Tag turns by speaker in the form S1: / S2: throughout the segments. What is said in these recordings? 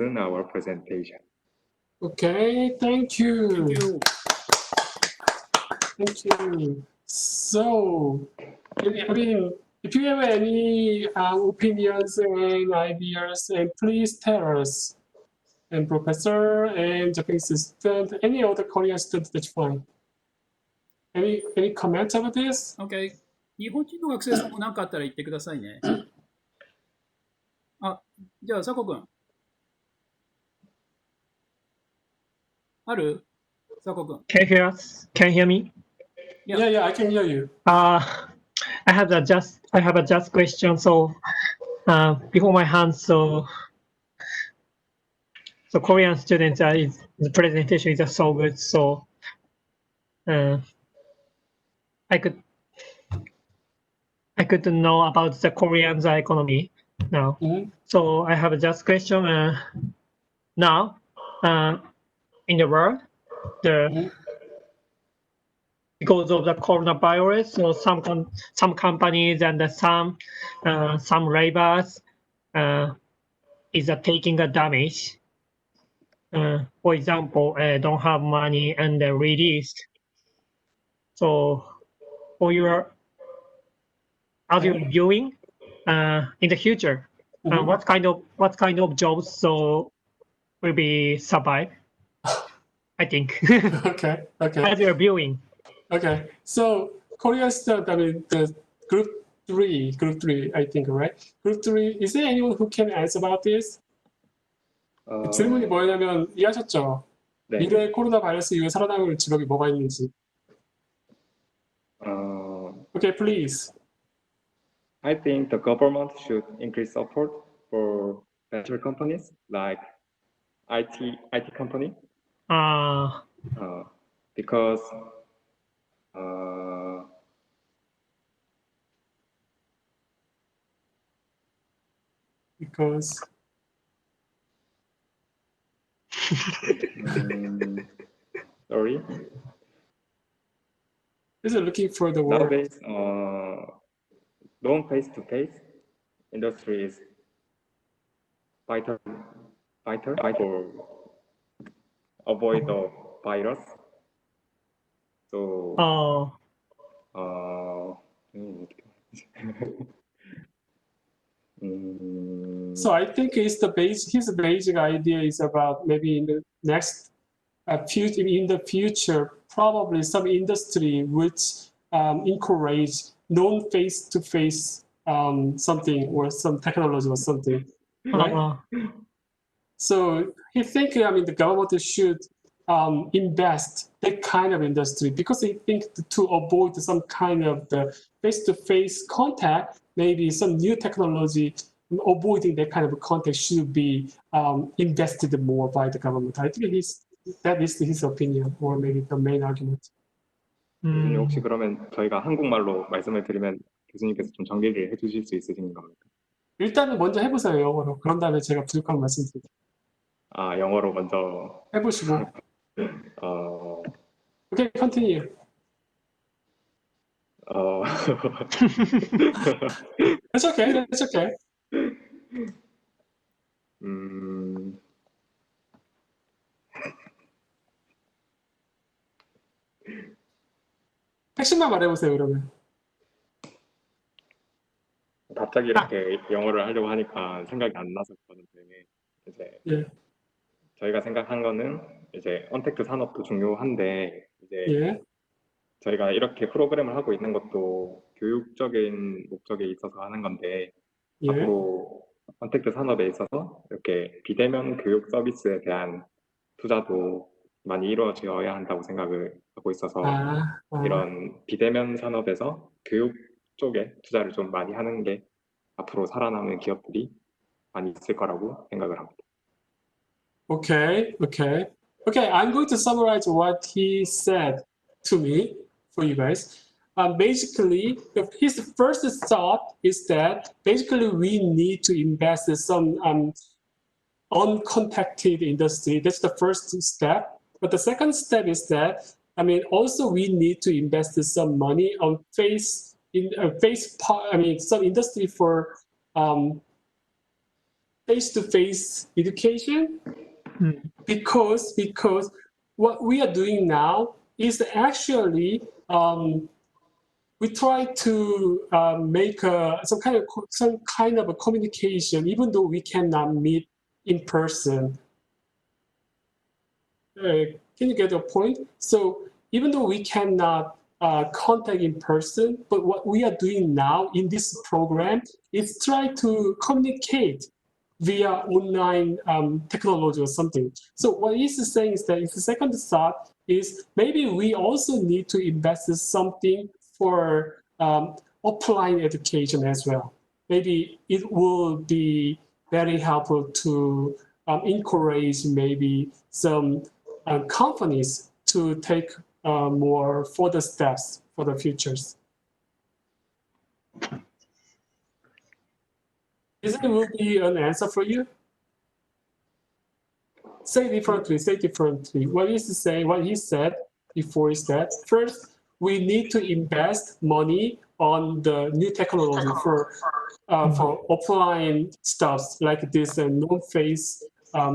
S1: conclude our presentation.
S2: Okay, thank you. Thank you. So, I mean, if you have any opinions and ideas, and please tell us. And professor and Japanese student, any other Korean student, that's fine. Any comments about this?
S3: OK。日本人の学生さんも何かあったら言ってくださいね。あ、じゃあ、佐古くん。ある佐古くん。
S4: Can you hear us? Can you hear me?
S2: Yeah, I can hear you.
S4: I have a just question. So, before my hand, so Korean students the presentation is so good. So, I could know about the Korean economy now. So I have a just question. Now, in the world, because of the coronavirus, so some companies and some laborers is taking a damage. For example, don't have money and released. So, for your as you're viewing in the future, what kind of jobs so will be survive? I think.
S2: Okay.
S4: As you're viewing.
S2: Okay. So Korean student, I mean the group three, I think, right? Group 3, is there anyone who can answer about this? 질문이 뭐냐면 이해하셨죠?
S1: 네.
S2: 미래 코로나 바이러스 이후에 살아남을 직업이 뭐가 있는지. Okay, please.
S1: I think the government should increase support for venture companies like IT company. Because sorry.
S2: Is it looking for the word?
S1: Nowadays, non face-to-face industry is vital for avoid the virus. So.
S2: So I think his basic idea is about maybe in the next in the future, probably some industry which encourage non-face-to-face something or some technology or something, right? So he think, I mean, the government should invest that kind of industry because they think to avoid some kind of the face-to-face contact, maybe some new technology avoiding that kind of contact should be invested more by the government. I think that is his opinion, or maybe the main argument.
S1: 교수님 혹시 그러면 저희가 한국말로 말씀을 드리면 교수님께서 좀 정리를 해주실 수 있으신 겁니까?
S2: 일단은 먼저 해보세요, 영어로. 그런 다음에 제가 부족한 말씀 드릴게요.
S1: 아, 영어로 먼저
S2: 해보시고. Okay, continue. That's okay. 핵심만 말해보세요, 그러면.
S1: 갑자기 이렇게 영어를 하려고 하니까 생각이 안 나서 그러는데 이제 저희가 생각한 거는 이제 언택트 산업도 중요한데 이제 저희가 이렇게 프로그램을 하고 있는 것도 교육적인 목적에 있어서 하는 건데 앞으로 언택트 산업에 있어서 이렇게 비대면 교육 서비스에 대한 투자도 많이 이루어져야 한다고 생각을 하고 있어서 이런 비대면 산업에서 교육 쪽에 투자를 좀 많이 하는 게 앞으로 살아남는 기업들이 많이 있을 거라고 생각을 합니다.
S2: Okay. I'm going to summarize what he said to me for you guys. Basically, his first thought is that basically we need to invest in some uncontacted industry. That's the first step. But the second step is that, I mean, also we need to invest some money on some industry for face-to-face education
S4: Mm.
S2: because what we are doing now is actually we try to make some kind of a communication, even though we cannot meet in person. Can you get the point? So even though we cannot contact in person, but what we are doing now in this program is try to communicate via online technology or something. So what he's saying is that the second thought is maybe we also need to invest in something for offline education as well. Maybe it will be very helpful to encourage maybe some companies to take more further steps for the futures. Is it will be an answer for you? Say differently. What he said before is that first, we need to invest money on the new technology for offline stuffs like this non-face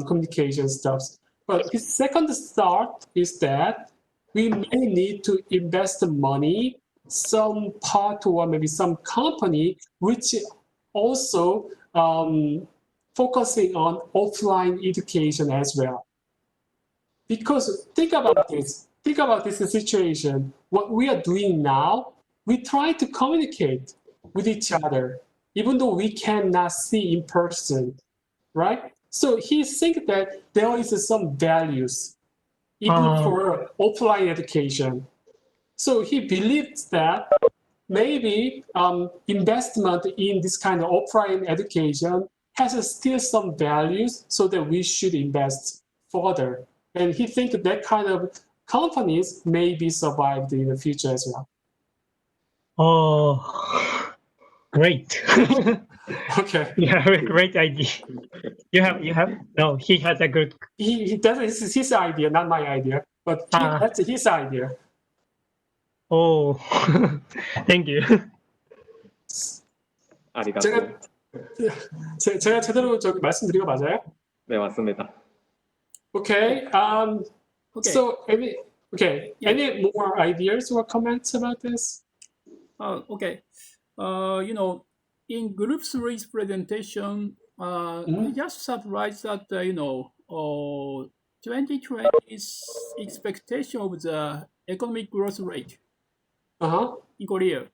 S2: communication stuffs. But his second thought is that we may need to invest the money, some part or maybe some company, which also focusing on offline education as well. Because think about this situation. What we are doing now, we try to communicate with each other, even though we cannot see in person, right? So he thinks that there is some values, even for offline education. So he believes that maybe investment in this kind of offline education has still some values, so that we should invest further. And he thinks that kind of companies may be survived in the future as well.
S4: Oh, great.
S2: Okay.
S4: You have a great idea. You have? No, he has a good.
S2: This is his idea, not my idea. But that's his idea.
S4: Oh, thank you.
S1: 아리가또.
S2: 제가 제대로 말씀드린 거 맞아요?
S1: 네, 맞습니다.
S2: Okay.
S3: Okay.
S2: So any more ideas or comments about this?
S3: Okay. In Group 3's presentation, we just surprised that 2020's expectation of the economic growth rate in Korea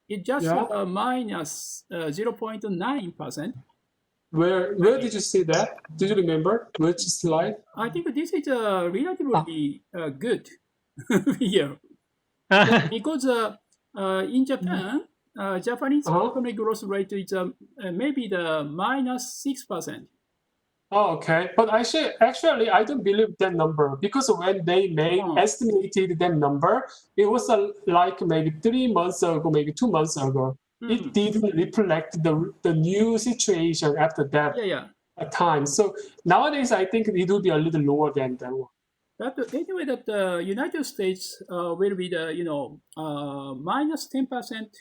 S3: is just minus 0.9%.
S2: Where did you see that? Do you remember which slide?
S3: I think this is a relatively good figure. Because in Japan, Japanese economic growth rate is maybe the minus 6%.
S2: Oh, okay. But actually, I don't believe that number, because when they estimated that number, it was like maybe 3 months ago, maybe 2 months ago. It didn't reflect the new situation after that time. So nowadays, I think it will be a little lower than that one.
S3: But anyway, that the United States will be the minus 10%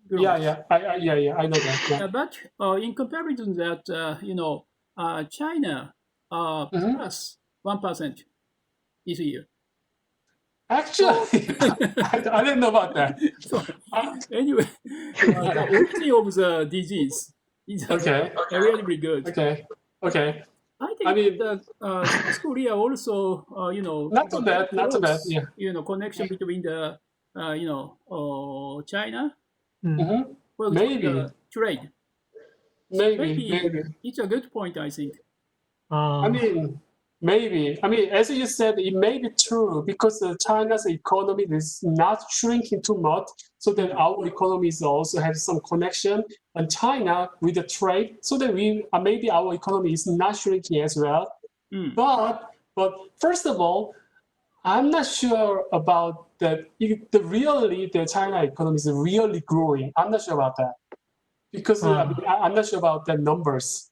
S3: growth.
S2: Yeah, I know that. Yeah.
S3: But in comparison, that China plus 1% this year.
S2: Actually, I didn't know about that.
S3: So anyway, the origin of the disease is relatively good.
S2: Okay.
S3: I think South Korea also,
S2: not too bad. Yeah.
S3: Connection between the, China. Well,
S2: maybe
S3: trade.
S2: Maybe
S3: it's a good point, I think.
S2: Maybe. As you said, it may be true, because China's economy is not shrinking too much, so that our economies also have some connection on China with the trade, so that maybe our economy is not shrinking as well. But first of all, I'm not sure about that. The China economy is really growing. I'm not sure about that, because I'm not sure about the numbers.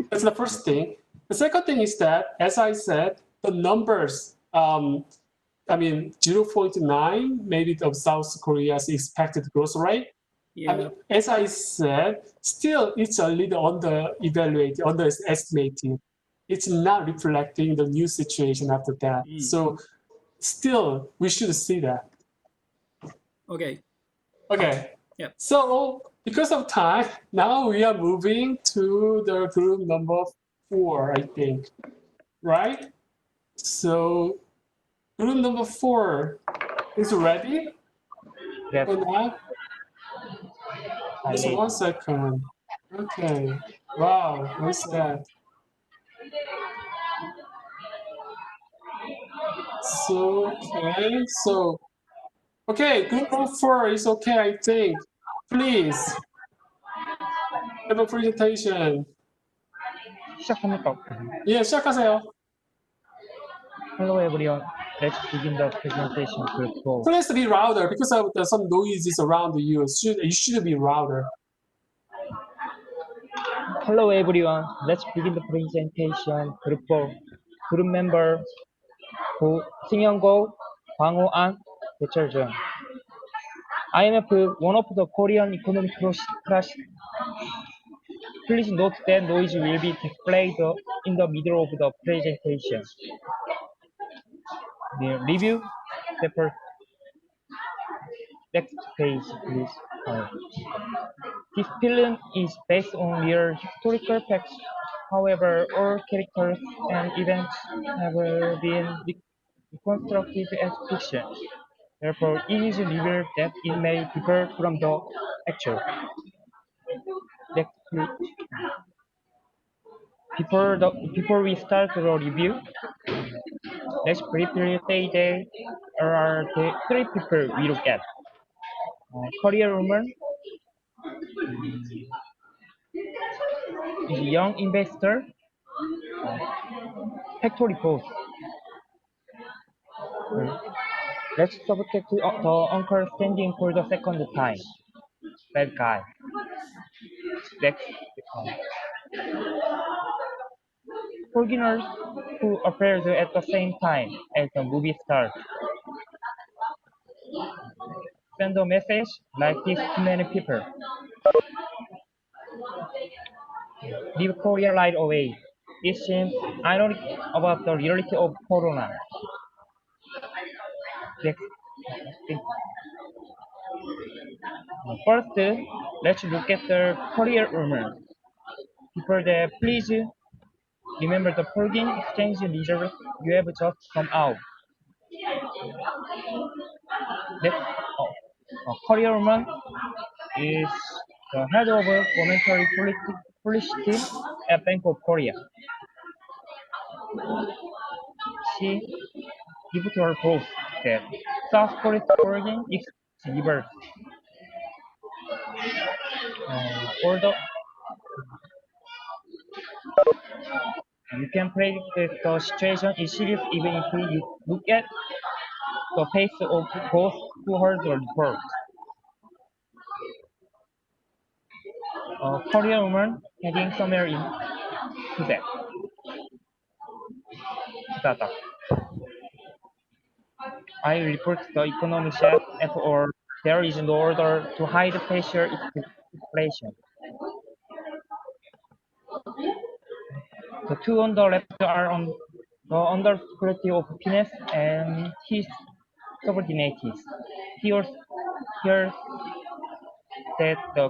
S2: That's the first thing. The second thing is that, as I said, the numbers, 0.9 maybe of South Korea's expected growth rate,
S3: Yeah.
S2: I mean, as I said, still it's a little underestimated. It's not reflecting the new situation after that. So still, we should see that.
S3: Okay.
S2: Okay.
S3: Yep.
S2: So because of time, now we are moving to the group number 4, I think. Right? So group number 4 is ready?
S4: Yes.
S2: Or not? Just 1 second. Okay. Wow, what's that? So, okay, group number 4 is okay, I think. Please, have a presentation.
S4: 시작합니까?
S2: 예, 시작하세요.
S4: Hello everyone. Let's begin the presentation group 4.
S2: Please be louder because of some noises around you. You should be louder.
S4: Hello everyone. Let's begin the presentation group 4. Group member 승현고, 광호안, 배철준. IMF, one of the Korean economic crisis. Please note that noise will be displayed in the middle of the presentation. The review, the next page, please. This film is based on real historical facts. However, all characters and events have been reconstructed as fiction. Therefore, it is revealed that it may differ from the actual. Next, please. Before we start the review, let's briefly say there are the 3 people we look at. Korea woman is a young investor, factory boss. Let's subject the uncle standing for the second time. Bad guy. Next, foreigners who appeared at the same time as the movie star. Send a message like this to many people. Leave Korea right away. It seems ironic about the reality of Corona. Next. First, let's look at the Korea rumor. Before that, please remember the foreign exchange reserve you have just come out. Next, Korea woman is the head of monetary policy team at Bank of Korea. She gives her proof that South Korea's foreign is reversed. Although you can predict that the situation is serious even if you look at the face of both who heard the report. Korean woman heading somewhere in Tibet. Data. I report the economy chef at or there is no order to hide pressure inflation. The 2 on the left are on the undersecretary of finance and his subordinates. Here that the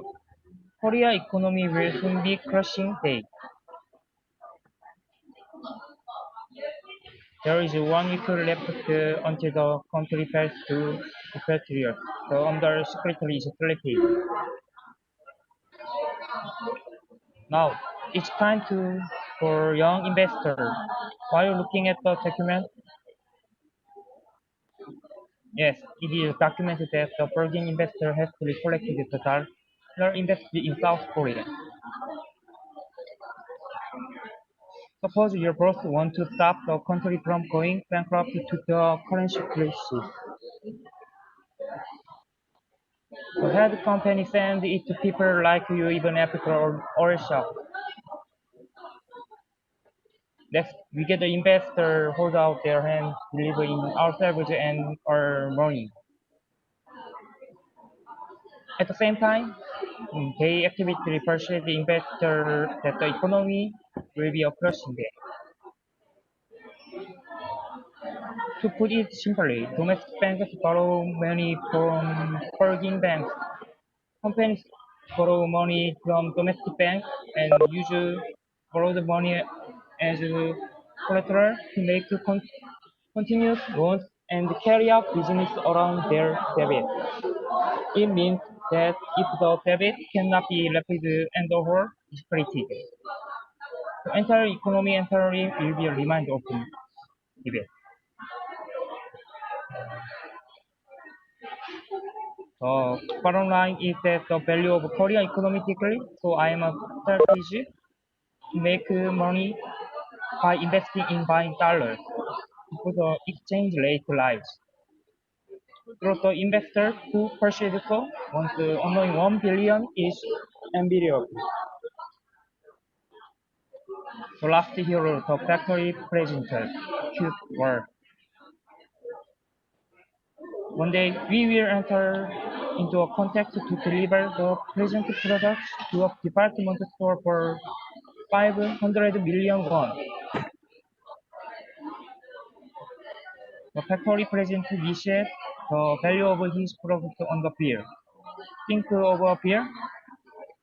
S4: Korea economy will soon be crushing day. There is 1 week left until the country falls to the period. The undersecretary is sleeping. Now, it's time for young investor. While looking at the document, yes, it is documented that the foreign investor has to reflect the dollar invested in South Korea. Suppose your boss want to stop the country from going bankrupt to the currency crisis. The head company send it to people like you even after oil shock. Next, we get the investor hold out their hand, delivering ourselves and our money. At the same time, they actively persuade the investor that the economy will be a crushing day. To put it simply, domestic banks borrow money from foreign banks. Companies borrow money from domestic banks and use borrowed money as collateral to make continuous loans and carry out business around their debit. It means that if the debit cannot be rapid and or separated, the entire economy entirely will be remained open debate. The bottom line is that the value of Korea economically, so I am a strategy to make money by investing in buying dollars before the exchange rate rise. Through the investor who purchased so once only 1 billion is unbelievable. The last hero, the factory presenter, cute word. One day we will enter into a contract to deliver the present products to a department store for 500 million won. The factory president listed the value of his product on the bill. Think of a bill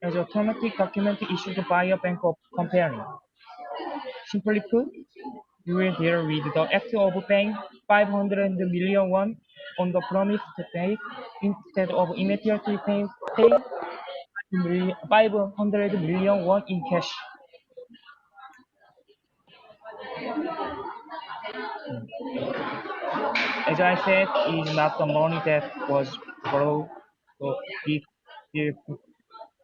S4: as a thematic document issued by a bank of company. Simply put, you will deal with the act of paying 500 million won on the promised date instead of immediately paying 500 million won in cash. As I said, it is not the money that was borrowed, so it,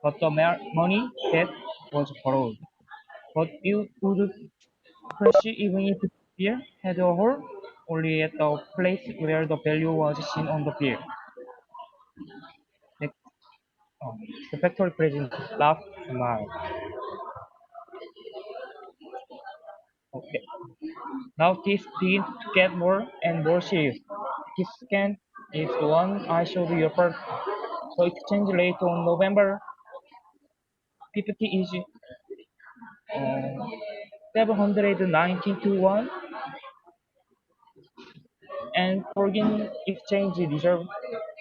S4: but the money that was borrowed. But it would crash even if the beer had a hole only at the place where the value was seen on the beer. The, the factory president laughed and smiled. Okay. Now this begins to get more and more serious. This scan is the one I showed you first. So exchange rate on November 50 is 719 to 1 and foreign exchange reserve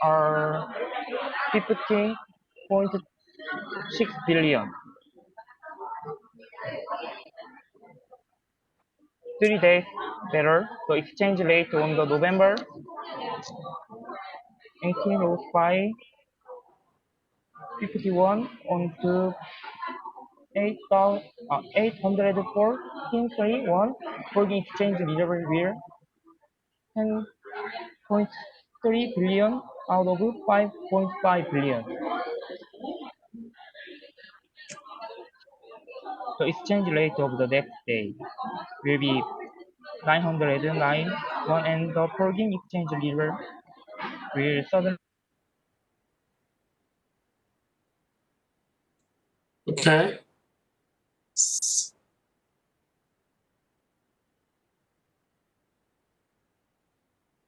S4: are 50.6 billion. 3 days later, the exchange rate on the November 1805 51 on to 804.31 foreign exchange reserve were 10.3 billion out of 5.5 billion. The exchange rate of the next day will be 909 won and the foreign exchange reserve will suddenly
S2: Okay.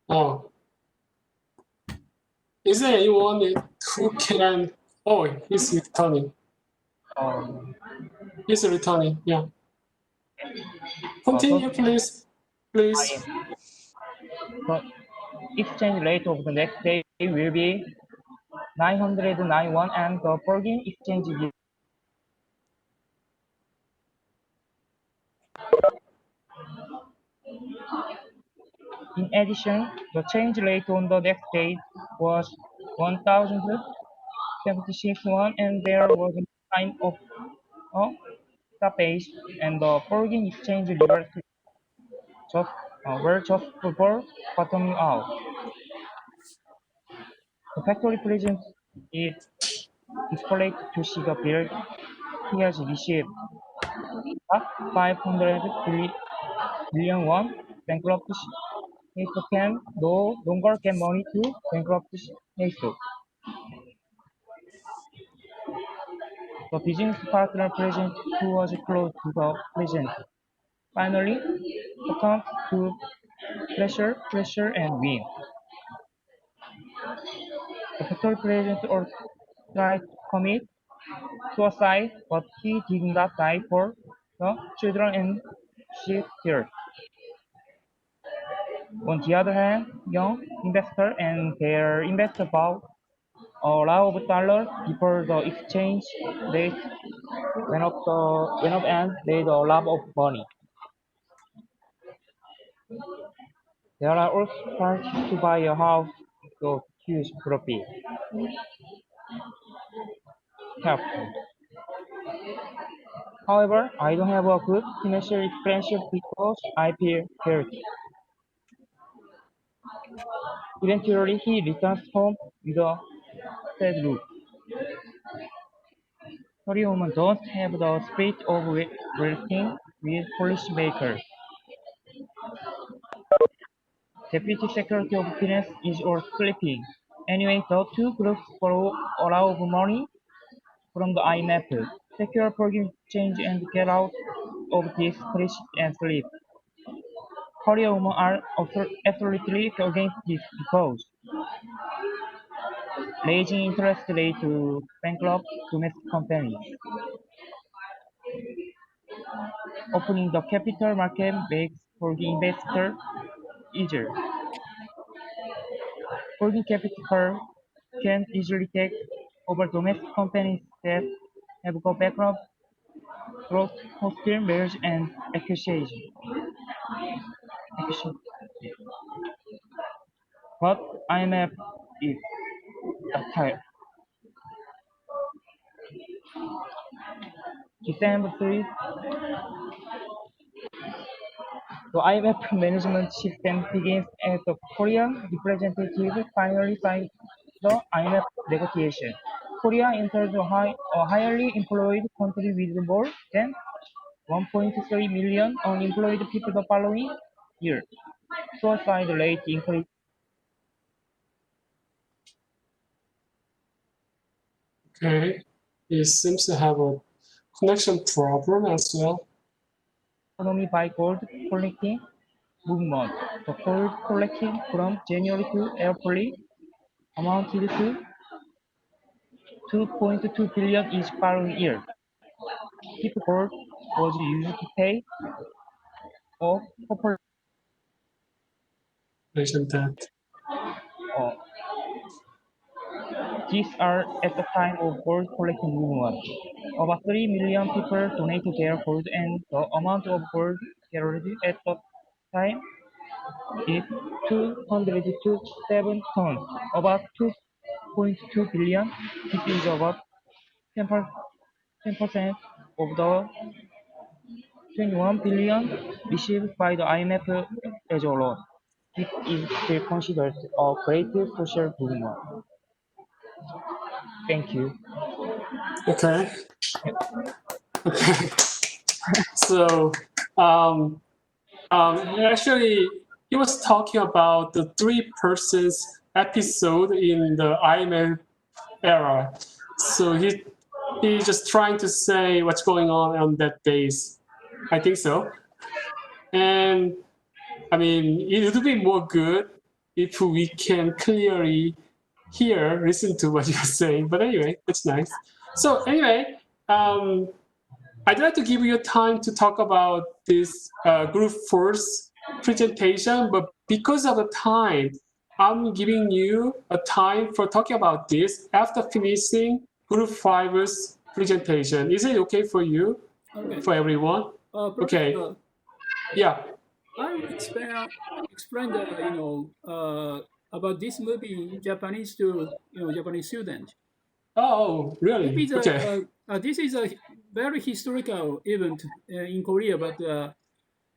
S2: Oh, is there anyone who can? Oh, he's returning. He's returning. Yeah. Continue, please. Please.
S4: the exchange rate of the next day will be 909 won and the foreign exchange reserve. In addition, the change rate on the next day was 1,076 won and there was a sign of a stoppage and the foreign exchange reserve just were just before bottoming out. The factory president is displayed to see the bill he has received. 500 million won bankruptcy Heiso can no longer get money to bankruptcy Heiso. The business partner present who was close to the president finally succumbed to pressure and win. The factory president tried to commit suicide, but he did not die for the children and shipyard. On the other hand, young investors and their investor bought a lot of dollars before the exchange rate went up and made a lot of money. There are also parties to buy a house with huge profit. Helpful. However, I don't have a good financial experience because I feel guilty. Eventually, he returns home with a sad look. Korean women don't have the spirit of wrestling with policymakers. Deputy Secretary of Finance is all sleeping. Anyway, the two groups borrow a lot of money from the IMF, secure foreign exchange and get out of this crisis and sleep. Korean women are absolutely against this because raising interest rate to bankrupt domestic companies. Opening the capital market makes foreign investor easier. Foreign capital can easily take over domestic companies that have gone bankrupt through hostile mergers and acquisition. But IMF is tired. December 3, the IMF management system begins as the Korean representative finally signed the IMF negotiation. Korea entered a highly employed country with more than 1.3 million unemployed people the following year. Suicide rate increased.
S2: Okay. He seems to have a connection problem as well.
S4: Economy by gold collecting movement. The gold collecting from January to April amounted to 2.2 billion each following year. If gold was used to pay off corporate
S2: That.
S4: uh, these are at the time of gold collecting movement. About 3 million people donated their gold and the amount of gold gathered at the time is 227 tons, about 2.2 billion. This is about 10% of the 21 billion received by the IMF as a loan. This is still considered a great social movement. Thank you.
S2: Okay. Okay. So, actually, he was talking about the three persons episode in the IMF era. So he's just trying to say what's going on that days. I think so. And I mean, it would be more good if we can clearly listen to what you're saying. But anyway, that's nice. So anyway, I'd like to give you time to talk about this group force presentation, but because of the time, I'm giving you a time for talking about this after finishing group 5's presentation. Is it okay for you?
S3: Okay.
S2: For everyone? Okay. Yeah.
S3: I will explain about this movie in Japanese to Japanese students.
S2: Oh, really?
S3: Maybe
S2: Okay.
S3: this is a very historical event in Korea, but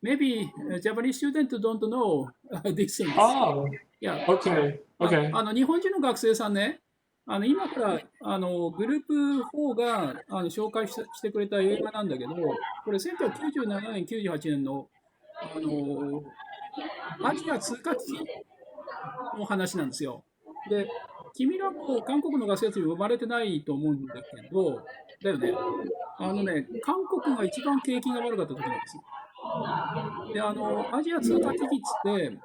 S3: maybe Japanese students don't know these things.
S2: Oh,
S3: Yeah.
S2: okay. Okay.
S3: 日本人の学生さんね、今からグループ4が紹介してくれた映画なんだけど、これ1997年、98年のアジア通過危機の話なんですよ。で、君らも韓国の学生たち生まれてないと思うんだけど、だよね。韓国が一番景気が悪かった時なんですよ。で、アジア通貨危機っつって、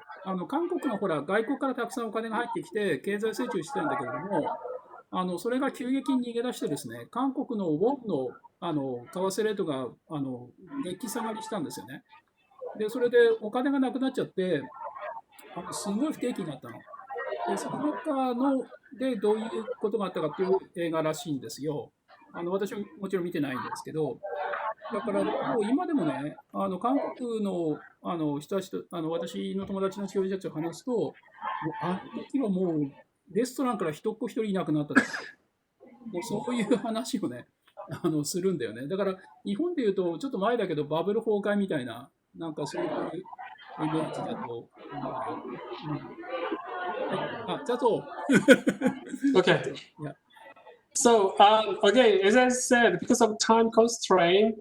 S3: 韓国がほら、外国からたくさんお金が入ってきて、経済成長してたんだけれども、それが急激に逃げ出してですね、韓国のウォンの為替レートが激下がりしたんですよね。で、それでお金がなくなっちゃって、すごい不景気になったの。で、その中でどういうことがあったかっていう映画らしいんですよ。私はもちろん見てないんですけど、だからもう今でもね、韓国の人たちと、私の友達の教授たちと話すと、もうあの時はもうレストランから一っ子一人いなくなったとか、もうそういう話をね、するんだよね。だから日本でいうと、ちょっと前だけどバブル崩壊みたいな、なんかそういうイメージだと思うよ。うん、はい。じゃあと、
S2: Okay.
S3: yeah.
S2: So again, as I said, because of time constraint,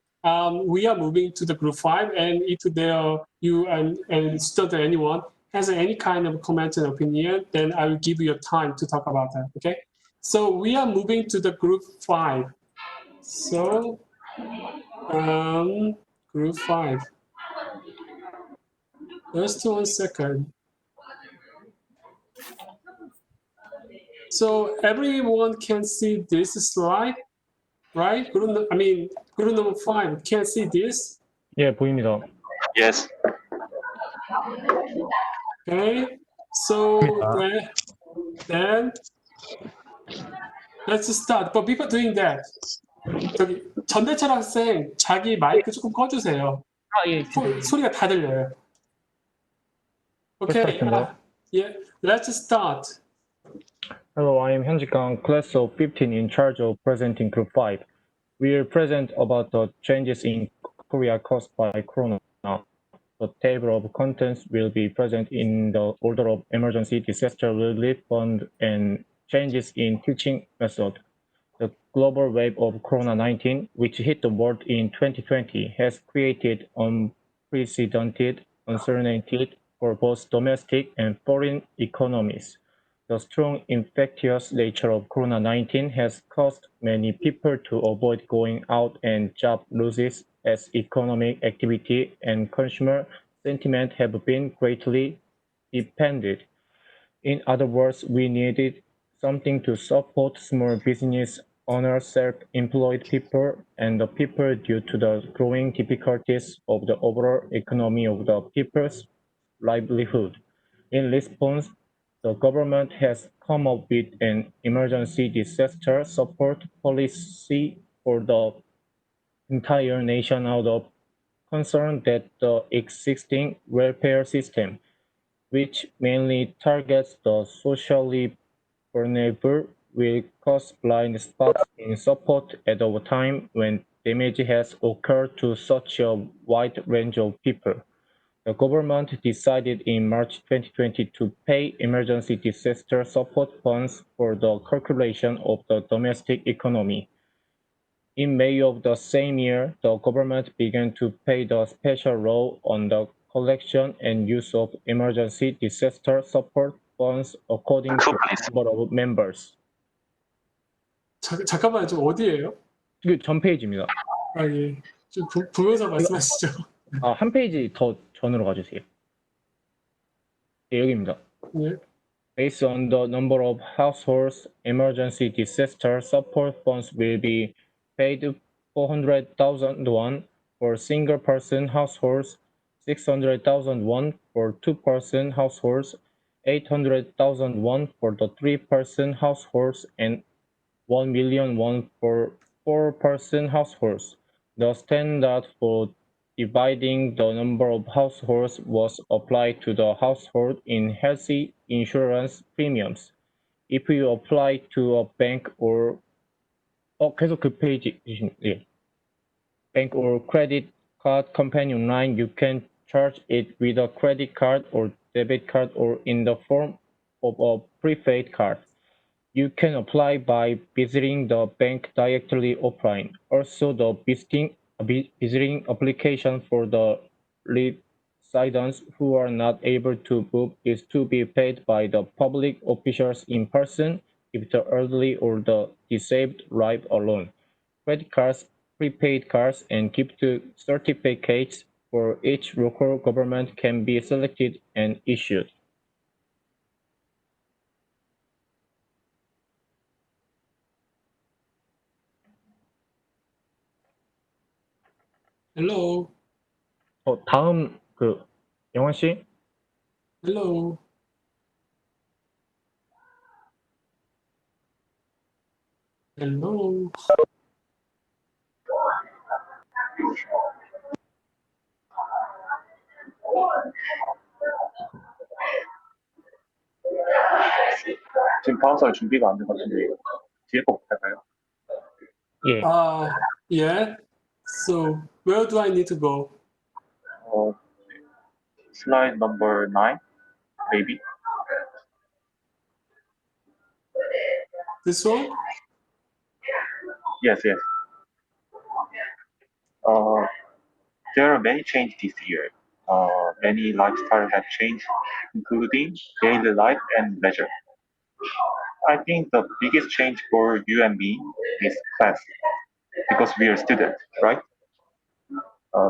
S2: we are moving to the group 5. And if you and student anyone has any kind of comment and opinion, then I will give you time to talk about that. Okay. So we are moving to the group 5. So group 5. Just 1 second. So everyone can see this slide, right? Group number 5 can see this.
S4: 예, 보입니다.
S1: Yes.
S2: Okay. So then let's start. But before doing that, 저기 전대철 학생 자기 마이크 조금 꺼주세요.
S4: 예.
S2: 소리가 다 들려요. Okay. Yeah. Let's start.
S4: Hello, I am Hyunjik Kang, class of 15 in charge of presenting group 5. We will present about the changes in Korea caused by Corona. The table of contents will be present in the order of emergency disaster relief fund and changes in teaching method. The global wave of Corona-19, which hit the world in 2020, has created unprecedented uncertainty for both domestic and foreign economies. The strong infectious nature of Corona-19 has caused many people to avoid going out, and job losses as economic activity and consumer sentiment have been greatly depended. In other words, we needed something to support small business owners, self-employed people, and the people due to the growing difficulties of the overall economy of the people's livelihood. In response, the government has come up with an emergency disaster support policy for the entire nation out of concern that the existing welfare system, which mainly targets the socially vulnerable, will cause blind spots in support at a time when damage has occurred to such a wide range of people. The government decided in March 2020 to pay emergency disaster support funds for the calculation of the domestic economy. In May of the same year, the government began to pay the special role on the collection and use of emergency disaster support funds according to the number of members.
S2: 잠깐만요. 좀 어디예요?
S4: 그 전 페이지입니다.
S2: 예. 좀 보면서 말씀하시죠.
S4: 한 페이지 더 전으로 가주세요. 네, 여기입니다.
S2: 예.
S4: Based on the number of households, emergency disaster support funds will be paid 400,000 won for single-person households, 600,000 won for two-person households, 800,000 won for the three-person households, and 1 million won for four-person households. The standard for dividing the number of households was applied to the household in healthy insurance premiums. If you apply to a bank or 계속 그 페이지 예. Bank or credit card company online, you can charge it with a credit card or debit card or in the form of a prepaid card. You can apply by visiting the bank directly offline. Also, the visiting application for the residents who are not able to move is to be paid by the public officials in person if the elderly or the disabled live alone. Credit cards, prepaid cards, and gift certificates for each local government can be selected and issued.
S2: Hello.
S4: 다음 영원 씨.
S2: Hello. Hello.
S5: 지금 다음 달 준비가 안 된 것 같은데 뒤에 거 할까요?
S4: 예.
S2: Yeah. So where do I need to go?
S5: Slide number 9, maybe.
S2: This one?
S5: Yes. There are many changes this year. Many lifestyles have changed, including daily life and leisure. I think the biggest change for you and me is class, because we are students, right?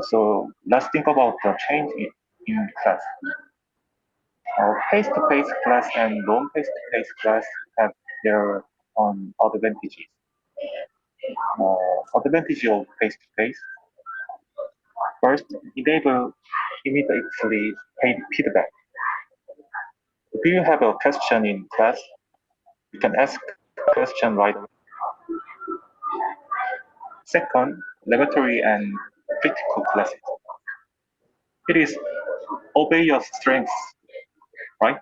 S5: So let's think about the change in class. Face-to-face class and non-face-to-face class have their own advantages. Advantage of face-to-face. First, enable immediately paid feedback. If you have a question in class, you can ask a question right away. Second, laboratory and critical classes. It is obey your strengths, right?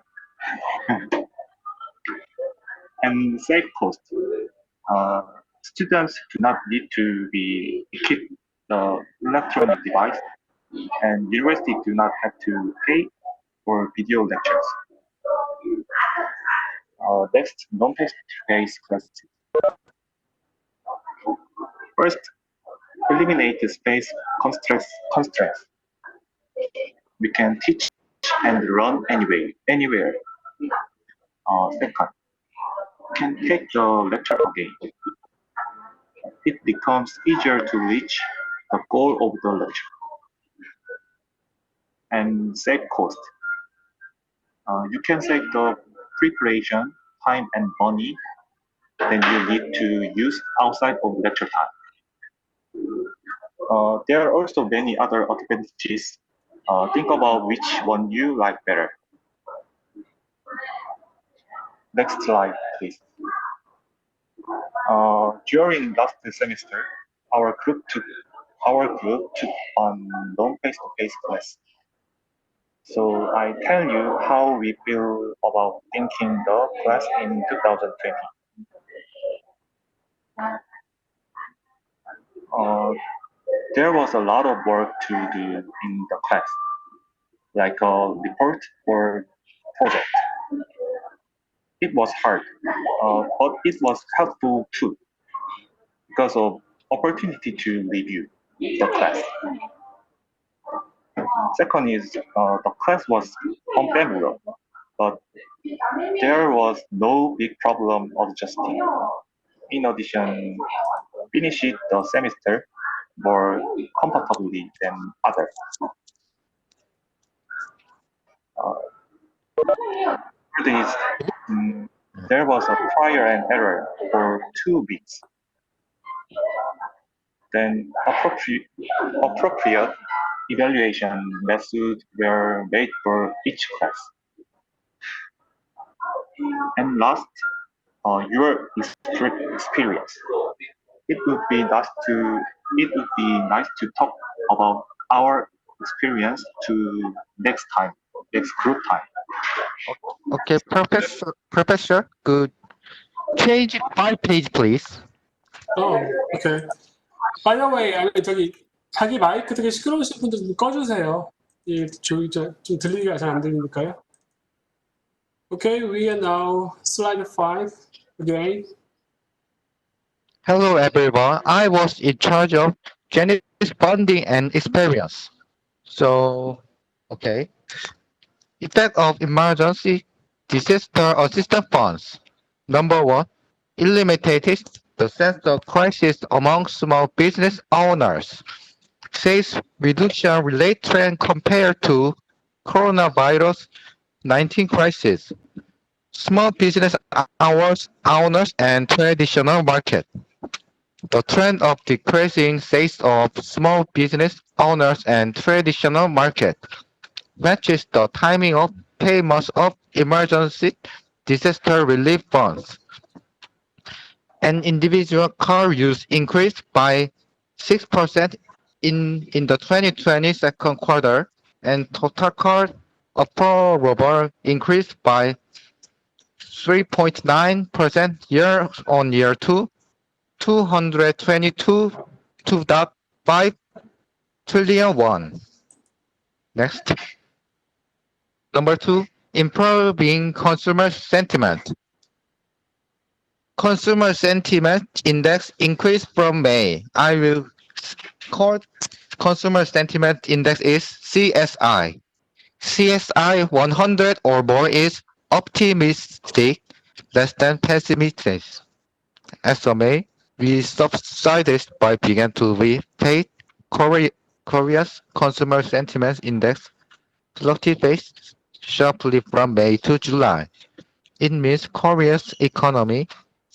S5: And save cost. Students do not need to be equipped the electronic device, and university do not have to pay for video lectures. Next, non-face-to-face classes. First, eliminate the space constraints. We can teach and run anywhere. Second, we can take the lecture again. It becomes easier to reach the goal of the lecture. And save cost. You can save the preparation time and money that you need to use outside of lecture time. There are also many other advantages. Think about which one you like better. Next slide, please. During last semester, our group took on non-face-to-face class. So I tell you how we feel about thinking the class in 2020. There was a lot of work to do in the class, like a report or project. It was hard, but it was helpful too, because of opportunity to review the class. Second is the class was unfamiliar, but there was no big problem adjusting. In addition, finished the semester more comfortably than others. Third is there was a trial and error for 2 weeks. Then appropriate evaluation methods were made for each class. And last, your experience. It would be nice to talk about our experience to next group time.
S6: Okay, Professor, could change 5 page, please?
S2: Okay. By the way, 저기 자기 마이크 되게 시끄러우신 분들 좀 꺼주세요. 예, 좀 들리기가 잘 안 들리니까요. Okay, we are now slide 5 again.
S6: Hello, everyone. I was in charge of Genesis funding and experience. So, okay. Effect of emergency disaster assistance funds. Number one, eliminated the sense of crisis among small business owners. Sales reduction rate trend compared to coronavirus 19 crisis. Small business owners and traditional market. The trend of decreasing sales of small business owners and traditional market matches the timing of payments of emergency disaster relief funds. And individual car use increased by 6% in the 2020 second quarter, and total car approval increased by 3.9% year-on-year to 222.5 trillion won. Next. Number 2, improving consumer sentiment. Consumer sentiment index increased from May. I will call consumer sentiment index is CSI. CSI 100 or more is optimistic, less than pessimistic. As of May, we subsidized by began to repay Korea's consumer sentiment index fluctuates sharply from May to July. It means Korea's economy,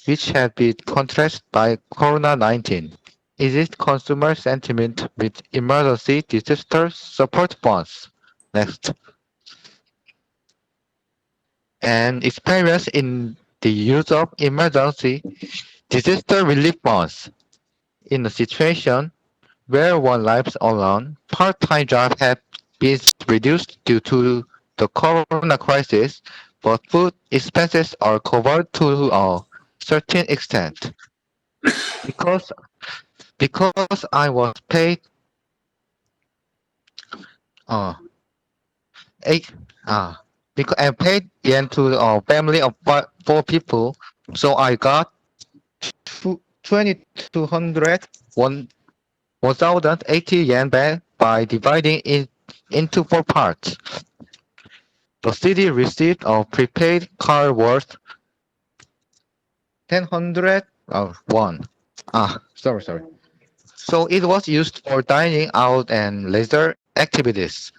S6: which had been contracted by Corona-19, is its consumer sentiment with emergency disaster support funds. Next. And experience in the use of emergency disaster relief funds. In a situation where one lives alone, part-time jobs have been reduced due to the corona crisis, but food expenses are covered to a certain extent. Because because I was paid uh eight because I paid yen to a family of 4 people, so I got 2,200 1,080 yen back by dividing it into 4 parts. The city received a prepaid card worth 1,000 won. Sorry. So it was used for dining out and leisure activities.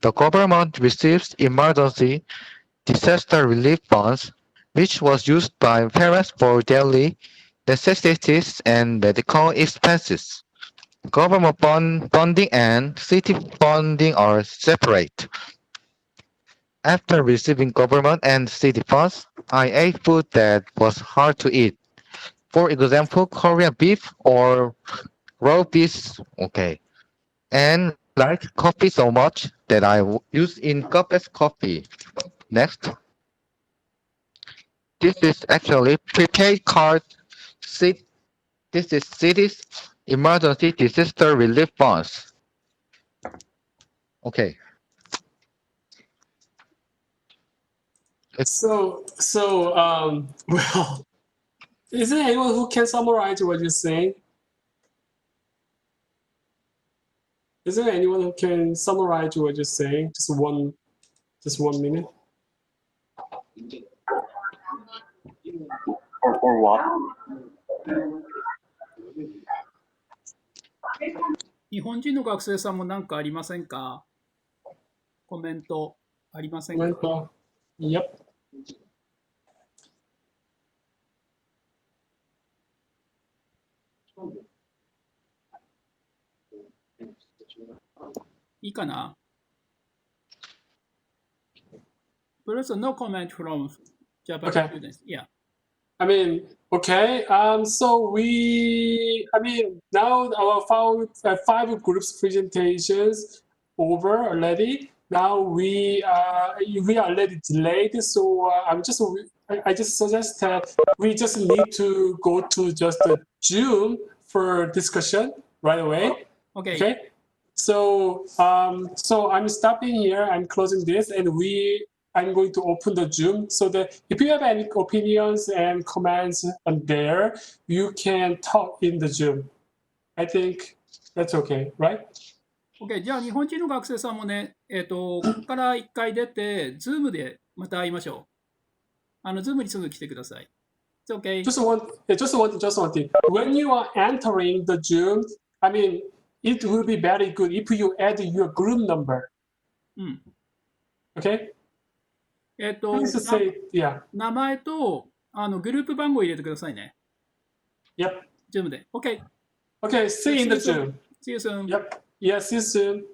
S6: The government receives emergency disaster relief funds, which was used by parents for daily necessities and medical expenses. Government funding and city funding are separate. After receiving government and city funds, I ate food that was hard to eat. For example, Korean beef or raw beef, okay. And like coffee so much that I use in cup as coffee. Next. This is actually prepaid card. This is city's emergency disaster relief funds. Okay.
S2: Well, is there anyone who can summarize what you're saying? Is there anyone who can summarize what you're saying? Just 1 minute.
S5: Or what?
S3: 日本人の学生さんも何かありませんか？コメントありませんか？
S2: Yep.
S3: いいかな？ There is no comment from Japanese
S2: Okay.
S3: students. Yeah.
S2: I mean, okay. So now our five groups presentations over already. Now we are already delayed. So I just suggest that we just need to go to just Zoom for discussion right away. Okay. So I'm stopping here. I'm closing this, and I'm going to open the Zoom so that if you have any opinions and comments on there, you can talk in the Zoom. I think that's okay, right?
S3: OK。じゃあ、日本人の学生さんもね、ここから1回出て、Zoom でまた会いましょう。Zoom にすぐ来てください。It's OK。Just
S2: one thing. When you are entering the Zoom, I mean, it will be very good if you add your group number. Okay? Please say, yeah.
S3: 名前とグループ番号入れてくださいね。
S2: Yep.
S3: Zoom で。OK。
S2: Okay, see you in the
S3: See you soon.
S2: Zoom.
S3: See you soon.
S2: Yep. Yeah, see you soon.